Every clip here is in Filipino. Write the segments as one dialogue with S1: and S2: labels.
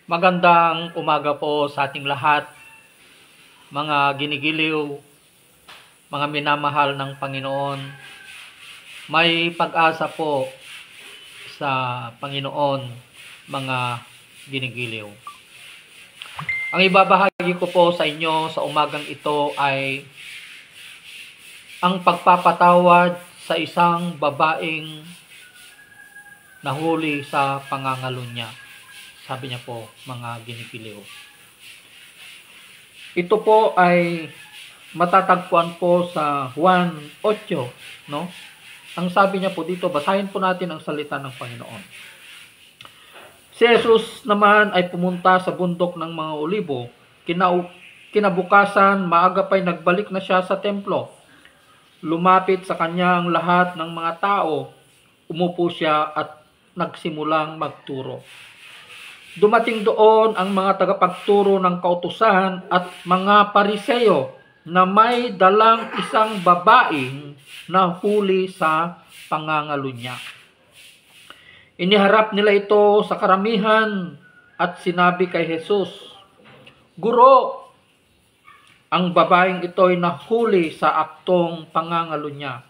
S1: Magandang umaga po sa ating lahat, mga ginigiliw, mga minamahal ng Panginoon. May pag-asa po sa Panginoon, mga ginigiliw. Ang ibabahagi ko po sa inyo sa umagang ito ay ang pagpapatawad sa isang babaeng nahuli sa pangangalo niya. Sabi niya po, mga ginigiliw. Ito po ay matatagpuan po sa Juan 8, no? Ang sabi niya po dito, basahin po natin ang salita ng Panginoon. Si Jesus naman ay pumunta sa bundok ng mga olibo. Kinabukasan, maaga pa'y nagbalik na siya sa templo. Lumapit sa kanya ang lahat ng mga tao. Umupo siya at nagsimulang magturo. Dumating doon ang mga tagapagturo ng kautusan at mga pariseyo na may dalang isang babaeng nahuli sa pangangalo niya. Iniharap nila ito sa karamihan at sinabi kay Jesus, "Guro, ang babaeng ito ay nahuli sa aktong pangangalo niya.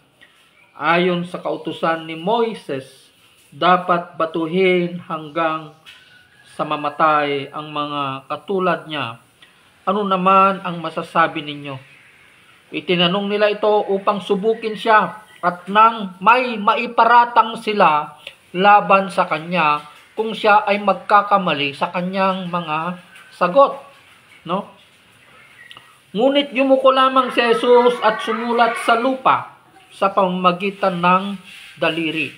S1: Ayon sa kautusan ni Moises, dapat batuhin hanggang sa mamatay ang mga katulad niya. Ano naman ang masasabi ninyo?" Itinanong nila ito upang subukin siya at nang may maiparatang sila laban sa kanya kung siya ay magkakamali sa kanyang mga sagot. No? Ngunit yumuko lamang si Jesus at sumulat sa lupa sa pamamagitan ng daliri.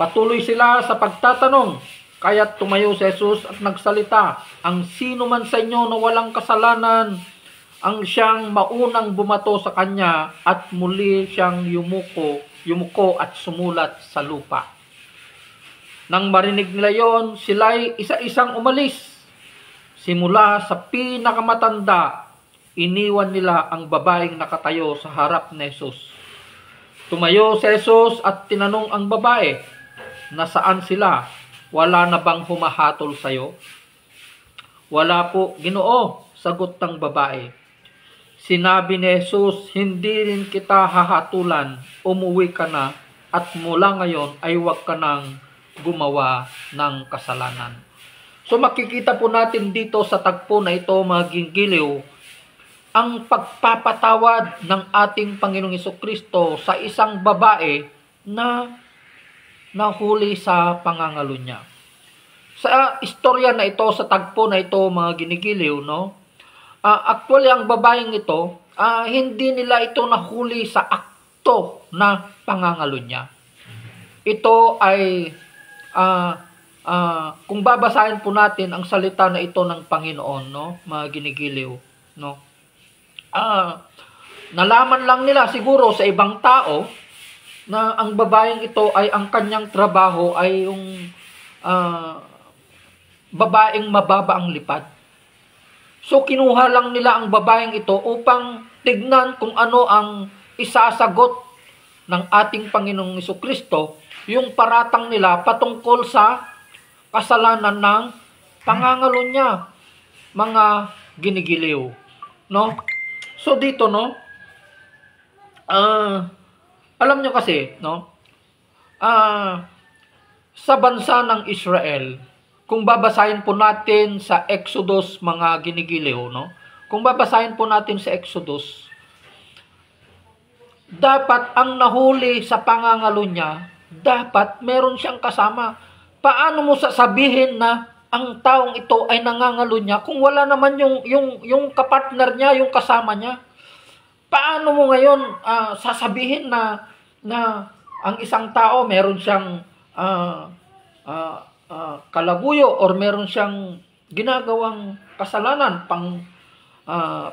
S1: Patuloy sila sa pagtatanong. Kaya't tumayo si Jesus at nagsalita, "Ang sino man sa inyo na walang kasalanan, ang siyang maunang bumato sa kanya," at muli siyang yumuko at sumulat sa lupa. Nang marinig nila yon, sila'y isa-isang umalis. Simula sa pinakamatanda, iniwan nila ang babaeng nakatayo sa harap ni Jesus. Tumayo si Jesus at tinanong ang babae, "Nasaan sila? Wala na bang humahatol sa'yo?" "Wala po, Ginoo," sagot ng babae. Sinabi ni Jesus, "Hindi rin kita hahatulan. Umuwi ka na at mula ngayon ay huwag ka nang gumawa ng kasalanan." So makikita po natin dito sa tagpo na ito, mga ginggiliw, ang pagpapatawad ng ating Panginoong Hesukristo sa isang babae na nahuli sa pangangalo niya. Sa istorya na ito, sa tagpo na ito, mga ginigiliw, no? Actually, ang babaeng ito, hindi nila ito nahuli sa akto na pangangalo niya. Ito ay, kung babasahin po natin ang salita na ito ng Panginoon, no? Mga ginigiliw, no? Nalaman lang nila siguro sa ibang tao na ang babaeng ito ay ang kanyang trabaho ay yung babaeng mababa ang lipad. So kinuha lang nila ang babaeng ito upang tignan kung ano ang isasagot ng ating Panginoong Hesukristo, yung paratang nila patungkol sa kasalanan ng pangangalo niya, mga ginigiliw, no? So dito, no, alam nyo kasi, no, sa bansa ng Israel, kung babasahin po natin sa Exodus, mga ginigiliw, no, kung babasahin po natin sa Exodus, dapat ang nahuli sa pangangalo niya, dapat meron siyang kasama. Paano mo sasabihin na ang taong ito ay nangangalo niya kung wala naman yung kapartner niya, yung kasama niya? Paano mo ngayon sasabihin na ang isang tao meron siyang kalabuyo or meron siyang ginagawang kasalanan,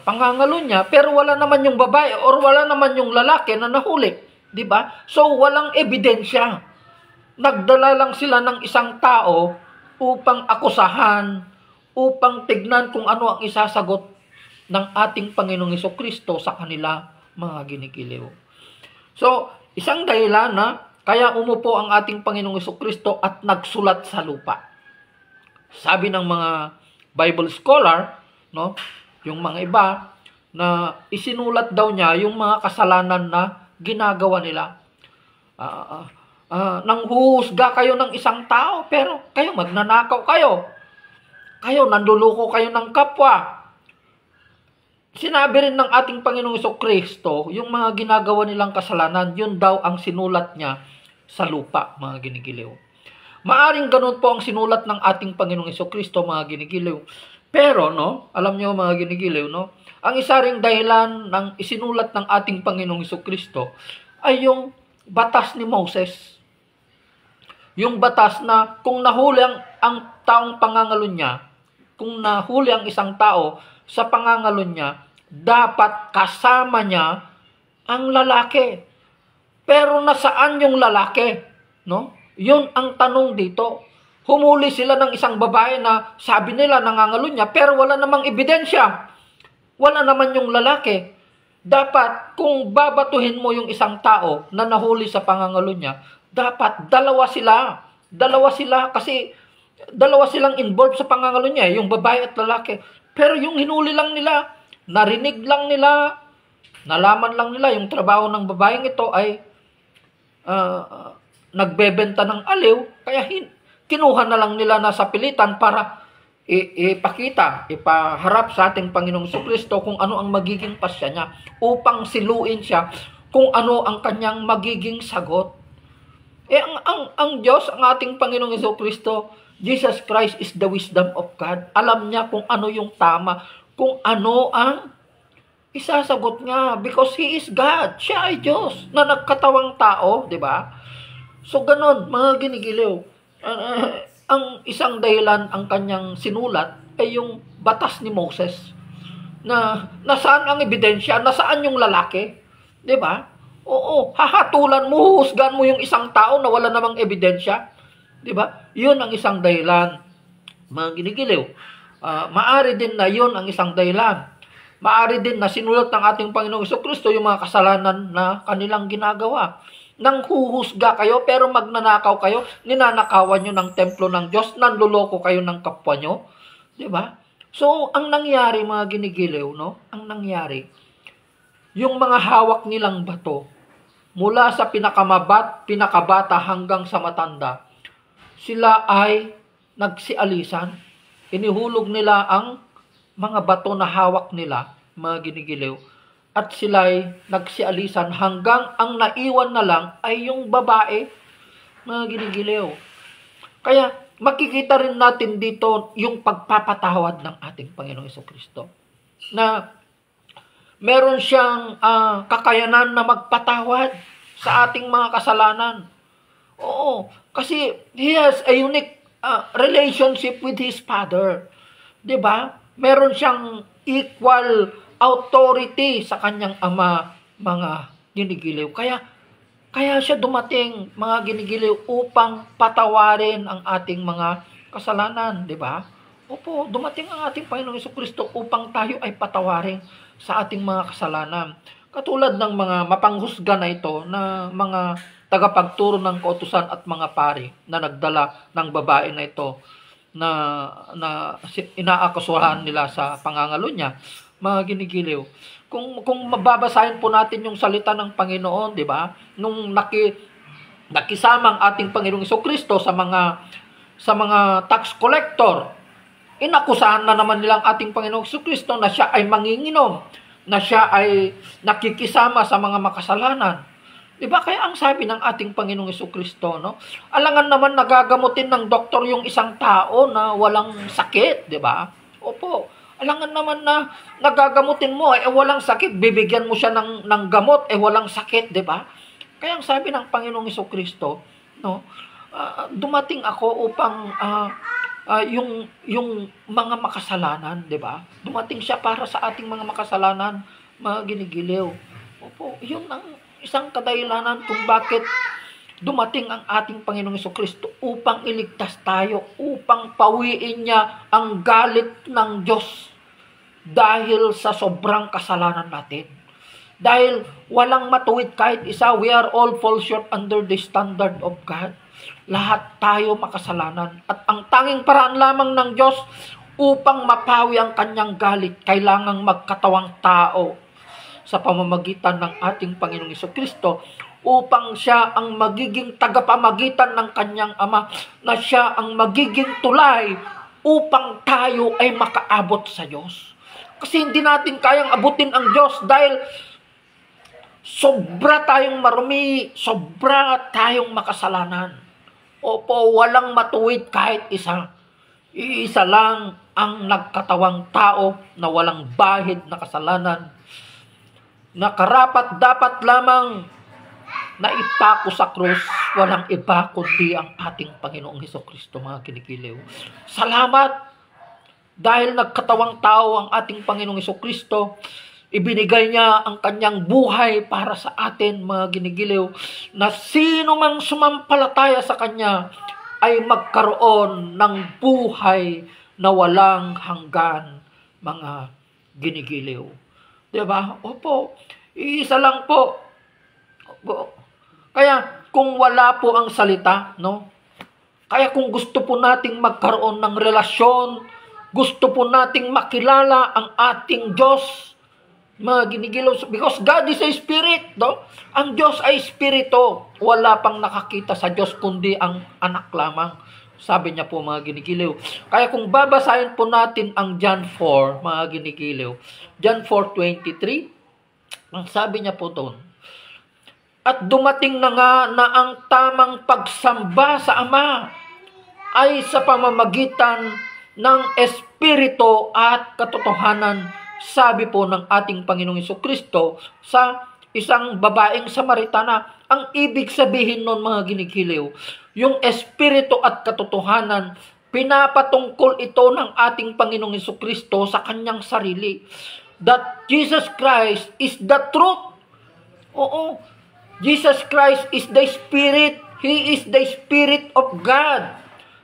S1: pangangalo niya, pero wala naman yung babae or wala naman yung lalaki na nahuli, di ba? So walang ebidensya. Nagdala lang sila ng isang tao upang akusahan, upang tignan kung ano ang isasagot ng ating Panginoong Hesukristo sa kanila, mga ginigiliw. So, isang dahilan na kaya umupo ang ating Panginoong Hesukristo at nagsulat sa lupa. Sabi ng mga Bible scholar, no, yung mga iba, na isinulat daw niya yung mga kasalanan na ginagawa nila. Nanghuhusga kayo ng isang tao, pero kayo magnanakaw kayo. Kayo, nanluloko kayo ng kapwa. Sinabi rin ng ating Panginoong Jesucristo, yung mga ginagawa nilang kasalanan, yun daw ang sinulat niya sa lupa, mga ginigiliw. Maaring ganun po ang sinulat ng ating Panginoong Jesucristo, mga ginigiliw. Pero, no, alam niyo mga ginigiliw, no, ang isa ring dahilan ng isinulat ng ating Panginoong Jesucristo ay yung batas ni Moses. Yung batas na kung nahuli ang taong pangangalo niya, kung nahuli ang isang tao sa pangangalo niya, dapat kasama niya ang lalaki. Pero nasaan yung lalaki? No? Yun ang tanong dito. Humuli sila ng isang babae na sabi nila nangangalo niya, pero wala namang ebidensya. Wala naman yung lalaki. Dapat, kung babatuhin mo yung isang tao na nahuli sa pangangalo niya, dapat dalawa sila. Dalawa sila kasi dalawa silang involved sa pangangalo niya, yung babae at lalaki. Pero yung hinuli lang nila, narinig lang nila, nalaman lang nila yung trabaho ng babaeng ito ay nagbebenta ng aliw, kaya kinuha na lang nila na sa pilitan para ipaharap sa ating Panginoong Jesucristo kung ano ang magiging pasya niya, upang siluin siya kung ano ang kanyang magiging sagot. Ang Diyos, ang ating Panginoong Jesucristo, Jesus Christ is the wisdom of God. Alam niya kung ano yung tama, kung ano ang isasagot niya, because He is God. Siya ay Diyos na nagkatawang tao, di ba? So, ganun, mga ginigiliw. Ang isang dahilan ang kanyang sinulat ay yung batas ni Moses. Na nasaan ang ebidensya? Nasaan yung lalaki? Di ba? Oo, hahatulan mo, husgan mo yung isang tao na wala namang ebidensya. Di ba? Yun ang isang dahilan. Mga ginigiliw. Maari din na yun ang isang dahilan. Maari din na sinulat ng ating Panginoong Jesucristo yung mga kasalanan na kanilang ginagawa. Nang huhusga kayo, pero magnanakaw kayo, ninanakawan nyo ng templo ng Diyos, nanluloko kayo ng kapwa nyo. Di ba? So, ang nangyari, mga ginigiliw, no? Ang nangyari, yung mga hawak nilang bato, mula sa pinakabata hanggang sa matanda, sila ay nagsialisan. Inihulog nila ang mga bato na hawak nila, mga ginigiliw, at sila ay nagsialisan hanggang ang naiwan na lang ay yung babae, mga ginigiliw. Kaya makikita rin natin dito yung pagpapatawad ng ating Panginoong Jesucristo. Na meron siyang kakayanan na magpatawad sa ating mga kasalanan. Oo, kasi He has a unique relationship with His Father. 'Di ba? Meron siyang equal authority sa kanyang ama, mga ginigiliw. Kaya siya dumating, mga ginigiliw, upang patawarin ang ating mga kasalanan, 'di ba? Opo, dumating ang ating Panginoong Jesucristo upang tayo ay patawarin sa ating mga kasalanan. Katulad ng mga mapanghusga na ito na mga tagapagturo ng kautusan at mga pari na nagdala ng babae na ito na inaakasuhan nila sa pangangalo niya, mga ginigiliw. Kung mababasahin po natin yung salita ng Panginoon, di ba? Nung nakisama ang ating Panginoong Jesucristo sa mga tax collector, inakusahan na naman nilang ating Panginoong Jesucristo na siya ay manginginom, na siya ay nakikisama sa mga makasalanan. Diba? Kaya ang sabi ng ating Panginoong Jesucristo, no? Alangan naman nagagamutin ng doktor yung isang tao na walang sakit, diba? Opo. Alangan naman na nagagamutin mo, walang sakit, bibigyan mo siya ng gamot, walang sakit, diba? Kaya ang sabi ng Panginoong Jesucristo, no? Dumating ako upang yung mga makasalanan, di ba? Dumating siya para sa ating mga makasalanan, mga ginigiliw. Opo, yun ang isang kadahilanan kung bakit dumating ang ating Panginoong Jesucristo upang iligtas tayo, upang pawiin niya ang galit ng Diyos dahil sa sobrang kasalanan natin. Dahil walang matuwid kahit isa, we are all fall short under the standard of God. Lahat tayo makasalanan. At ang tanging paraan lamang ng Diyos upang mapawi ang kanyang galit, kailangang magkatawang tao sa pamamagitan ng ating Panginoong Hesukristo upang siya ang magiging tagapamagitan ng kanyang Ama, na siya ang magiging tulay upang tayo ay makaabot sa Diyos. Kasi hindi natin kayang abutin ang Diyos dahil sobra tayong marumi, sobra tayong makasalanan. Opo, walang matuwid kahit isa. Iisa lang ang nagkatawang tao na walang bahid na kasalanan, na karapat dapat lamang na ipako sa krus, walang iba kundi ang ating Panginoong Hesukristo, mga kinikiliw. Salamat dahil nagkatawang tao ang ating Panginoong Hesukristo. Ibinigay niya ang kanyang buhay para sa atin, mga ginigiliw, na sino mang sumampalataya sa kanya ay magkaroon ng buhay na walang hanggan, mga ginigiliw. Diba? Opo, iisa lang po. Opo. Kaya kung wala po ang salita, no? Kaya kung gusto po nating magkaroon ng relasyon, gusto po nating makilala ang ating Diyos, mga ginigilaw, because God is a spirit, no? Ang Diyos ay espiritu. Wala pang nakakita sa Diyos kundi ang anak lamang. Sabi niya po, mga ginigiliw. Kaya kung babasahin po natin ang John 4, mga ginigiliw, John 4:23, ang sabi niya po doon, at dumating na nga na ang tamang pagsamba sa Ama ay sa pamamagitan ng Espiritu at katotohanan, sabi po ng ating Panginoong Hesukristo sa isang babaeng Samaritana. Ang ibig sabihin nun, mga ginigiliw, yung Espiritu at katotohanan, pinapatungkol ito ng ating Panginoong Hesukristo sa kanyang sarili. That Jesus Christ is the truth. Oo, Jesus Christ is the Spirit. He is the Spirit of God.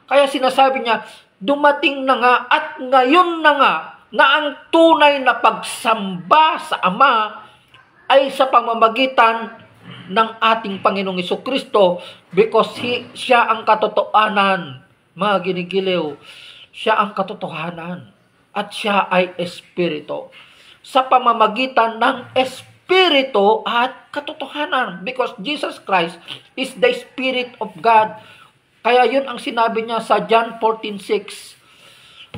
S1: Kaya sinasabi niya, dumating na nga at ngayon na nga na ang tunay na pagsamba sa Ama ay sa pamamagitan ng ating Panginoong Hesukristo, because siya ang katotohanan, mga ginigiliw. Siya ang katotohanan at siya ay Espiritu. Sa pamamagitan ng Espiritu at katotohanan, because Jesus Christ is the Spirit of God. Kaya yun ang sinabi niya sa John 14:6,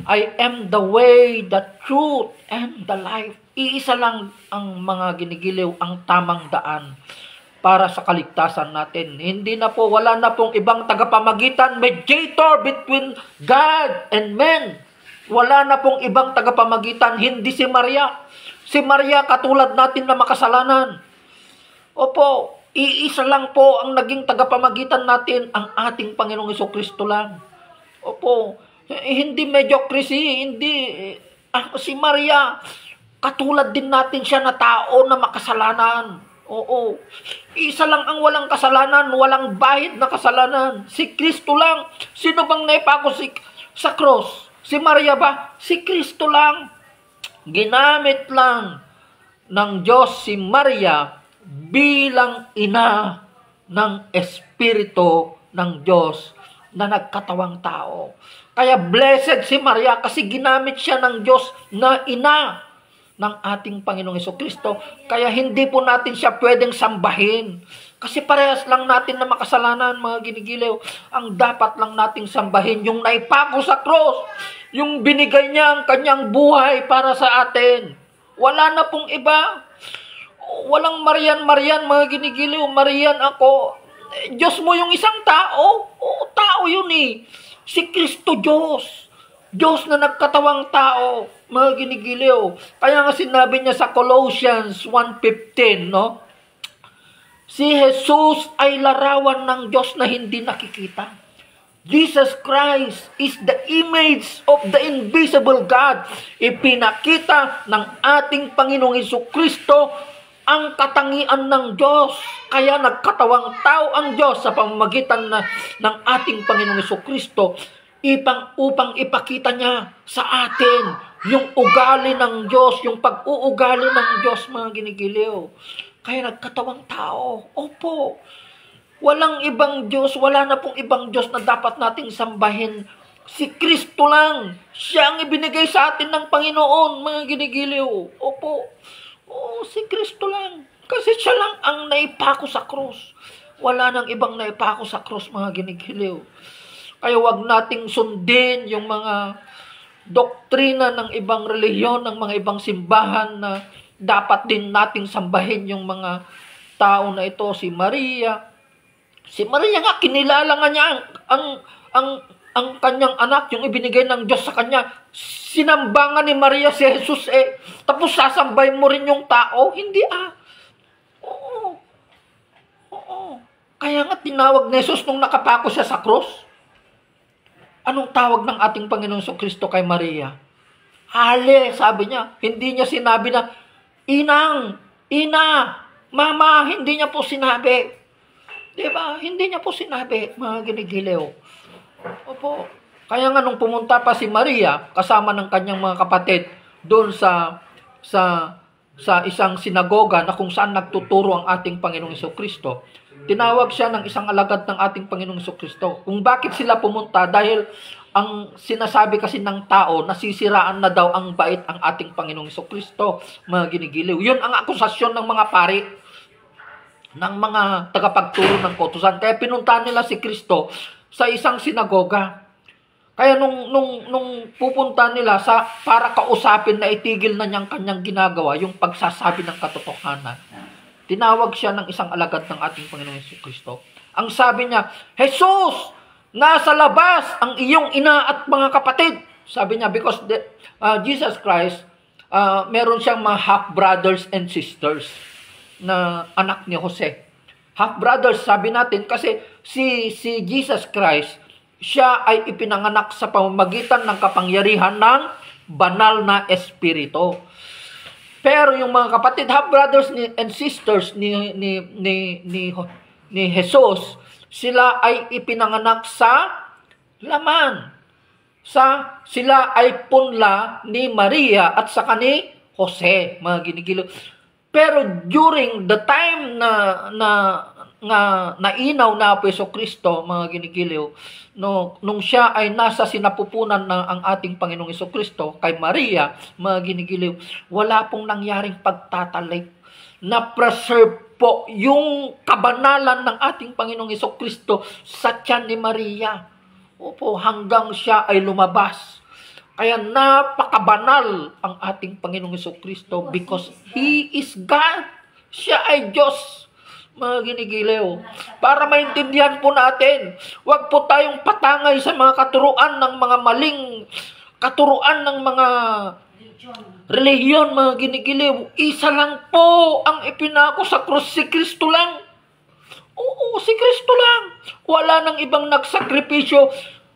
S1: I am the way, the truth, and the life. Iisa lang ang mga ginigiliw, ang tamang daan para sa kaligtasan natin. Hindi na po, wala na pong ibang tagapamagitan, mediator between God and men. Wala na pong ibang tagapamagitan, hindi si Maria. Si Maria, katulad natin na makasalanan. Opo, iisa lang po ang naging tagapamagitan natin, ang ating Panginoong Hesukristo lang. Opo, hindi mediocracy, hindi. Si Maria, katulad din natin siya na tao na makasalanan. Oo, isa lang ang walang kasalanan, walang bahid na kasalanan. Si Kristo lang. Sino bang naipako sa cross? Si Maria ba? Si Kristo lang. Ginamit lang ng Diyos si Maria bilang ina ng Espiritu ng Diyos na nagkatawang tao. Kaya blessed si Maria kasi ginamit siya ng Diyos na ina ng ating Panginoong Hesukristo. Kaya hindi po natin siya pwedeng sambahin. Kasi parehas lang natin na makasalanan, mga ginigiliw. Ang dapat lang nating sambahin yung naipako sa cross. Yung binigay niya ang kanyang buhay para sa atin. Wala na pong iba. Walang Marian, mga ginigiliw. Marian ako. Diyos mo yung isang tao. Oo, tao yun eh. Si Kristo Diyos. Diyos na nagkatawang tao, mga ginigiliw. Kaya nga sinabi niya sa Colossians 1:15, no? Si Jesus ay larawan ng Diyos na hindi nakikita. Jesus Christ is the image of the invisible God. Ipinakita ng ating Panginoong Hesukristo ang katangian ng Diyos. Kaya nagkatawang tao ang Diyos sa pamamagitan ng ating Panginoong Hesukristo upang ipakita niya sa atin yung ugali ng Diyos, yung pag-uugali ng Diyos, mga ginigiliw. Kaya nagkatawang tao. Opo. Walang ibang Diyos, wala na pong ibang Diyos na dapat nating sambahin. Si Kristo lang. Siya ang ibinigay sa atin ng Panginoon, mga ginigiliw. Opo. Oo, si Kristo lang. Kasi siya lang ang naipako sa krus. Wala nang ibang naipako sa krus, mga ginigiliw. Kaya wag nating sundin yung mga doktrina ng ibang relihiyon, ng mga ibang simbahan na dapat din nating sambahin yung mga tao na ito, si Maria. Si Maria nga, kinilala nga niya ang kanyang anak, yung ibinigay ng Diyos sa kanya. Sinambangan ni Maria si Jesus tapos sasambay mo rin yung tao? Hindi Oo. Oo. Kaya nga tinawag ni Jesus nung nakapako siya sa cross. Anong tawag ng ating Panginoong Kristo kay Maria? Hale, sabi niya. Hindi niya sinabi na, Inang, Ina, Mama, hindi niya po sinabi. Diba? Hindi niya po sinabi, mga ginigiliw. Opo. Kaya nga nung pumunta pa si Maria, kasama ng kanyang mga kapatid, doon sa isang sinagoga na kung saan nagtuturo ang ating Panginoong Kristo, tinawag siya ng isang alagad ng ating Panginoong Kristo. Kung bakit sila pumunta, dahil ang sinasabi kasi ng tao, nasisiraan na daw ang bait ang ating Panginoong Kristo, mga ginigiliw. Yun ang akusasyon ng mga pari, ng mga tagapagturo ng kautusan. Kaya pinuntahan nila si Kristo sa isang sinagoga. Kaya nung pupunta nila para kausapin na itigil na niyang kanyang ginagawa, yung pagsasabi ng katotohanan, tinawag siya ng isang alagad ng ating Panginoong Kristo. Ang sabi niya, Jesus, nasa labas ang iyong ina at mga kapatid. Sabi niya, because Jesus Christ, meron siyang mga half-brothers and sisters na anak ni Jose. Half-brothers, sabi natin, kasi si Jesus Christ, siya ay ipinanganak sa pamamagitan ng kapangyarihan ng banal na espiritu. Pero yung mga kapatid, half-brothers and sisters ni Jesus, sila ay ipinanganak sa laman. Sila ay punla ni Maria at saka ni Jose, mga ginigilo. Pero during the time na nainaw na po Kristo, mga ginigiliw, nung siya ay nasa sinapupunan ng ang ating Panginoong Kristo kay Maria, mga ginigiliw, wala pong nangyaring pagtatalik. Na-preserve po yung kabanalan ng ating Panginoong Kristo sa tiyan ni Maria. Opo, hanggang siya ay lumabas. Kaya napakabanal ang ating Panginoong Kristo because He is God. Siya ay Diyos, mga ginigiliw. Para maintindihan po natin, huwag po tayong patangay sa mga katuruan ng mga maling katuruan ng mga relihiyon, mga ginigiliw. Isa lang po ang ipinako sa krus, si Kristo lang. Oo, si Kristo lang. Wala nang ibang nagsakripisyo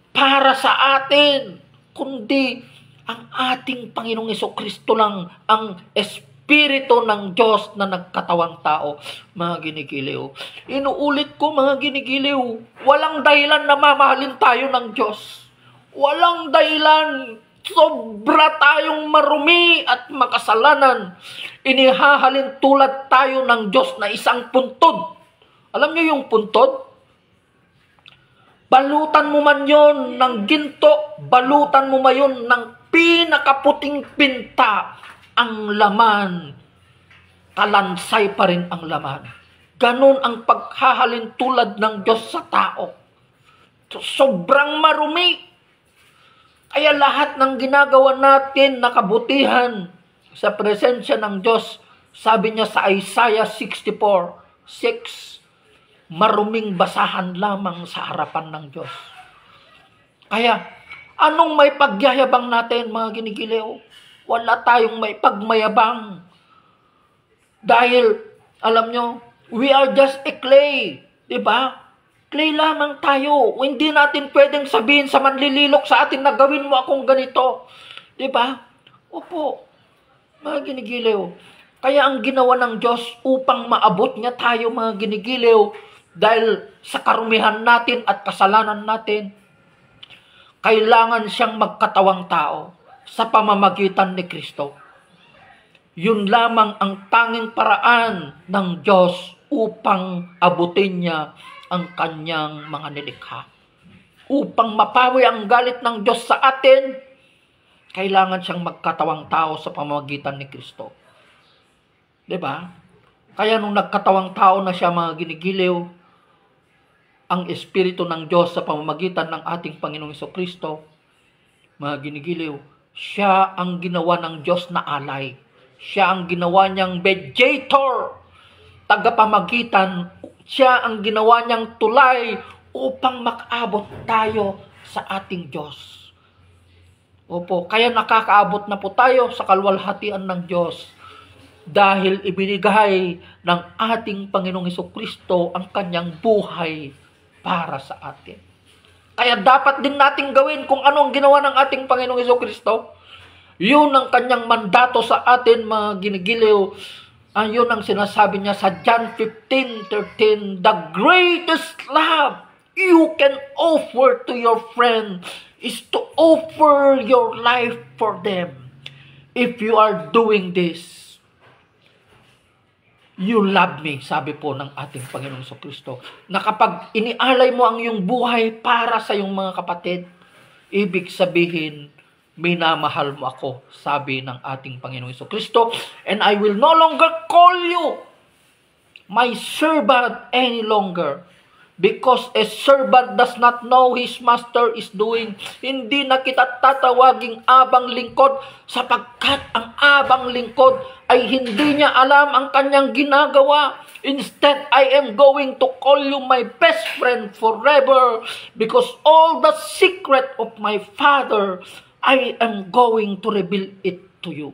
S1: para sa atin, kundi ang ating Panginoong Kristo lang, ang Espiritu ng Diyos na nagkatawang tao, mga ginigiliw. Inuulit ko, mga ginigiliw, walang dahilan na mamahalin tayo ng Diyos. Walang dahilan. Sobra tayong marumi at makasalanan. Inihahalin tulad tayo ng Diyos na isang puntod. Alam niyo yung puntod? Balutan mo man yon ng ginto, balutan mo man yon ng pinakaputing pinta, ang laman, talansay pa rin ang laman. Ganon ang paghahalin tulad ng Diyos sa tao. Sobrang marumi. Kaya lahat ng ginagawa natin na kabutihan sa presensya ng Diyos, sabi niya sa Isaiah 64:6, maruming basahan lamang sa harapan ng Diyos. Kaya, anong may pagyayabang natin, mga ginigiliw? Wala tayong may pagmayabang. Dahil, alam nyo, we are just a clay. Diba? Clay lamang tayo. Hindi natin pwedeng sabihin sa manlililok sa atin na gawin mo akong ganito. Diba? Opo. Mga ginigiliw. Kaya ang ginawa ng Diyos upang maabot niya tayo, mga ginigiliw, dahil sa karumihan natin at kasalanan natin, kailangan siyang magkatawang tao sa pamamagitan ni Kristo. Yun lamang ang tanging paraan ng Diyos upang abutin niya ang kanyang mga nilikha. Upang mapawi ang galit ng Diyos sa atin, kailangan siyang magkatawang tao sa pamamagitan ni Kristo. Diba? Kaya nung nagkatawang tao na siya, mga ginigiliw, ang Espiritu ng Diyos sa pamamagitan ng ating Panginoong Kristo, mga ginigiliw, siya ang ginawa ng Diyos na alay. Siya ang ginawa niyang mediator, tagapamagitan. Siya ang ginawa niyang tulay upang makaabot tayo sa ating Diyos. Opo, kaya nakakaabot na po tayo sa kalwalhatian ng Diyos dahil ibinigay ng ating Panginoong Kristo ang kanyang buhay para sa atin. Kaya dapat din nating gawin kung ano ang ginawa ng ating Panginoong Kristo. Yun ang kanyang mandato sa atin, mga ginigiliw. Yun ang sinasabi niya sa John 15:13, the greatest love you can offer to your friend is to offer your life for them. If you are doing this, you love me, sabi po ng ating Panginoong Kristo. Na kapag inialay mo ang iyong buhay para sa iyong mga kapatid, ibig sabihin, minamahal mo ako, sabi ng ating Panginoong Kristo. And I will no longer call you my servant any longer, because a servant does not know his master is doing. Hindi na kita tatawaging abang lingkod, sapagkat ang abang lingkod ay hindi niya alam ang kanyang ginagawa. Instead, I am going to call you my best friend forever, because all the secret of my Father, I am going to reveal it to you.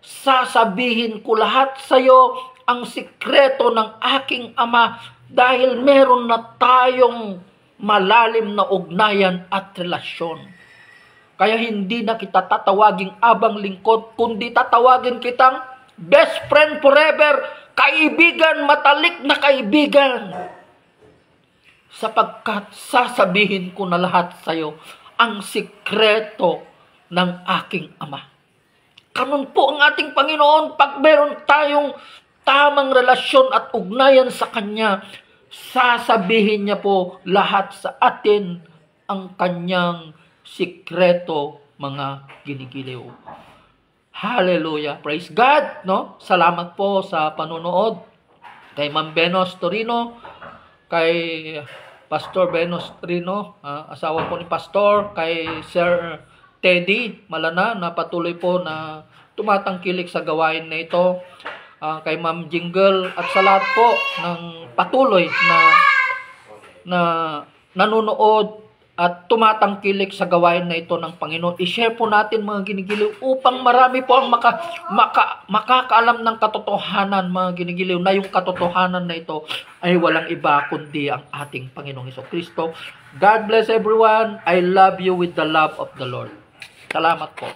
S1: Sasabihin ko lahat sa iyo ang sikreto ng aking Ama, dahil meron na tayong malalim na ugnayan at relasyon. Kaya hindi na kita tatawaging abang lingkod, kundi tatawagin kitang best friend forever, kaibigan, matalik na kaibigan. Sapagkat sasabihin ko na lahat sa iyo ang sikreto ng aking Ama. Ganun po ang ating Panginoon. Pag meron tayong tamang relasyon at ugnayan sa Kanya, sasabihin niya po lahat sa atin ang Kanyang sikreto, mga ginigiliw. Hallelujah. Praise God. No? Salamat po sa panunood kay Ma'am Benos Torino, kay Pastor Benos Torino, asawa po ni Pastor, kay Sir Teddy Malana, na patuloy po na tumatangkilik sa gawain na ito, kay Ma'am Jingle, at sa lahat po ng patuloy na nanonood at tumatangkilik sa gawain na ito ng Panginoon. I-share po natin, mga ginigiliw, upang marami po ang makakaalam ng katotohanan, mga ginigiliw, na yung katotohanan na ito ay walang iba kundi ang ating Panginoong Kristo. God bless everyone. I love you with the love of the Lord. Salamat po.